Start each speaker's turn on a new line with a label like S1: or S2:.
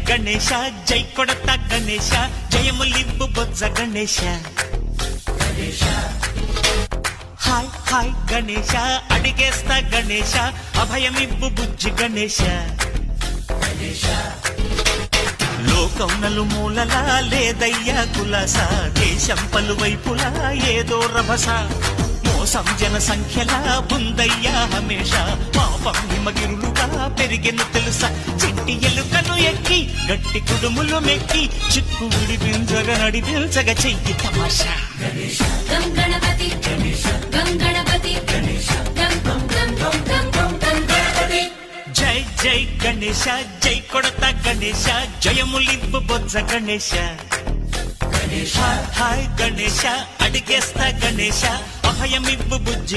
S1: గణేశ జై కొడత గణేశ జయములివ్వు బొజ్జ Ganesha hi hi Ganesha అడిగేస్తా Ganesha అభయమివ్వు బుజ్జి గణేశ లోకం నలుమూలలా లేదయ్యా కులాస దేశం పలువైపులా ఏదో రభస మోసం జన సంఖ్యలా ఉందయ్యా హమేష పాపం హిమగిరులుగా పెరిగెను తెలుసా చిట్టి ఎలుకను ఎక్కి గట్టి కుడుములు మెక్కి చిక్కు విడిపించగ నడిపించగ చెయ్యి తమాషా
S2: గం గణపతి గం గణపతి గం గం గం గం గం గం గం గణపతి
S1: జై జై గణేశ జై కొడత గణేశ జయములివ్వు బొజ్జ గణేశ హాయ్ గణేశ అడిగేస్తా గణేశ అభయమివ్వు బుజ్జి